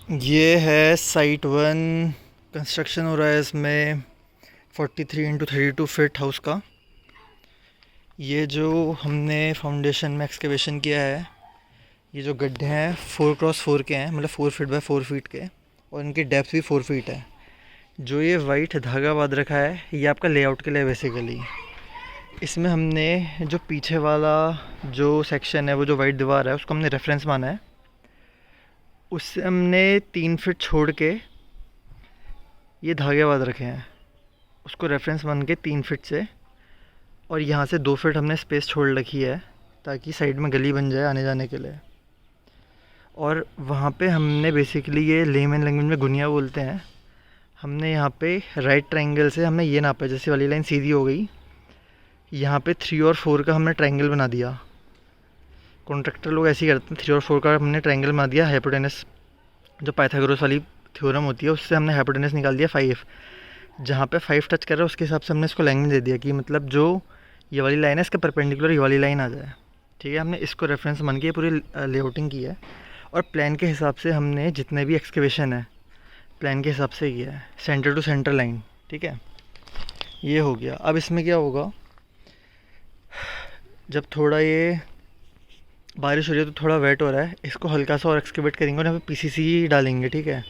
ये है site 1। Construction हो रहा है इसमें 43x32 फीट हाउस का। ये जो हमने फाउंडेशन में एक्सकेवेशन किया है, ये जो गड्ढे हैं 4x4 के हैं, मतलब 4 फीट बाय 4 फीट के, और इनकी डेप्थ भी 4 फीट है। जो ये वाइट धागा बांध रखा है ये आपका लेआउट के लिए बेसिकली। इसमें हमने जो पीछे वाला जो सेक्शन है, वो जो वाइट दीवार है, उसको हमने रेफरेंस माना है। उससे हमने 3 फीट छोड़ के ये धागे बांध रखे हैं, उसको रेफरेंस मान के 3 फीट से, और यहाँ से 2 फीट हमने स्पेस छोड़ रखी है ताकि साइड में गली बन जाए आने जाने के लिए। और वहाँ पे हमने बेसिकली, ये लेमन लैंग्वेज में गुनिया बोलते हैं, हमने यहाँ पे राइट ट्रायंगल से हमने ये नापा, जैसे वाली लाइन सीधी हो गई, यहाँ पे 3 और 4 का हमने ट्रायंगल बना दिया। कॉन्ट्रैक्टर लोग ऐसे ही करते हैं, 3 और 4 का हमने ट्रायंगल बना दिया। हाइपोटेनस जो पाइथागोरस वाली थ्योरम होती है, उससे हमने हाइपोटेनस निकाल दिया 5। जहाँ पे 5 टच कर रहा है उसके हिसाब से हमने इसको लैंग्वेज दे दिया कि मतलब जो ये वाली लाइन है इसके परपेंडिकुलर ये वाली लाइन आ जाए। ठीक है, हमने इसको रेफरेंस मान के पूरी लेआउटिंग की है। और प्लान के हिसाब से हमने जितने भी एक्सकेवेशन है प्लान के हिसाब से किया है, सेंटर टू सेंटर लाइन। ठीक है, ये हो गया। अब इसमें क्या होगा, जब थोड़ा ये बारिश हो रही है तो थोड़ा वेट हो रहा है, इसको हल्का सा और एक्सकेवेट करेंगे और यहाँ पे पीसीसी डालेंगे। ठीक है,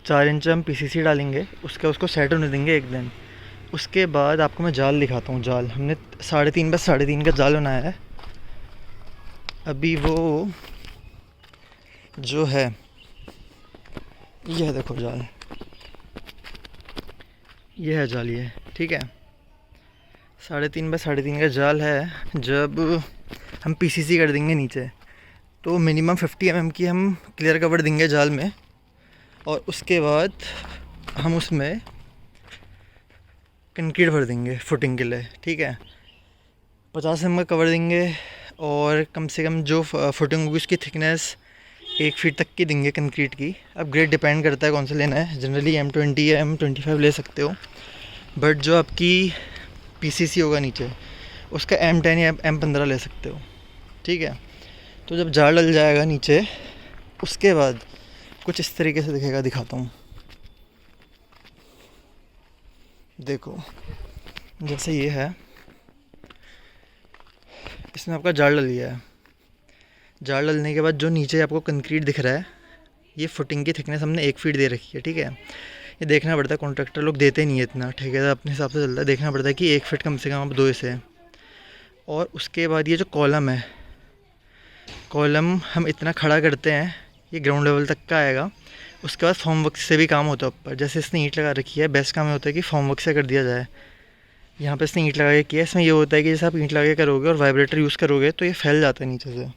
4 इंच हम पीसीसी डालेंगे, उसको सेट होने देंगे एक दिन। उसके बाद आपको मैं जाल दिखाता हूँ। जाल हमने 3.5 बाय 3.5 का जाल बनाया है। अभी वो जो है, यह देखो जाल, ये है जाल, ये ठीक है 3.5 बाय 3.5 का जाल है। जब हम पीसीसी कर देंगे नीचे तो मिनिमम 50 mm की हम क्लियर कवर देंगे जाल में, और उसके बाद हम उसमें कंक्रीट भर देंगे फुटिंग के लिए। ठीक है, 50 mm का कवर देंगे, और कम से कम जो फुटिंग होगी उसकी थिकनेस 1 फीट तक की देंगे कंक्रीट की। अब ग्रेड डिपेंड करता है कौन सा लेना है, जनरली M20 या M25 ले सकते हो, बट जो आपकी पीसीसी होगा नीचे उसका M10 या M15 ले सकते हो। ठीक है, तो जब जाल डल जाएगा नीचे, उसके बाद कुछ इस तरीके से दिखेगा, दिखाता हूँ। देखो जैसे ये है, इसमें आपका जाल डल गया है। जाल डलने के बाद जो नीचे आपको कंक्रीट दिख रहा है, ये फुटिंग की थिकनेस हमने 1 फीट दे रखी है। ठीक है, ये देखना पड़ता है, कॉन्ट्रैक्टर लोग देते नहीं है इतना, ठेकेदार अपने हिसाब से चलता है। देखना पड़ता है कि 1 फीट कम से कम आप दो इसे। और उसके बाद ये जो कॉलम है, कॉलम हम इतना खड़ा करते हैं, ये ग्राउंड लेवल तक का आएगा। उसके बाद फॉर्म वर्क से भी काम होता है ऊपर। जैसे इसने ईंट लगा रखी है, बेस्ट काम होता है कि फॉर्म वर्क से कर दिया जाए। यहाँ पे इसने ईंट लगा के किया, इसमें ये होता है कि जैसे आप ईंट लगा के करोगे और वाइब्रेटर यूज़ करोगे तो ये फैल जाता है नीचे से।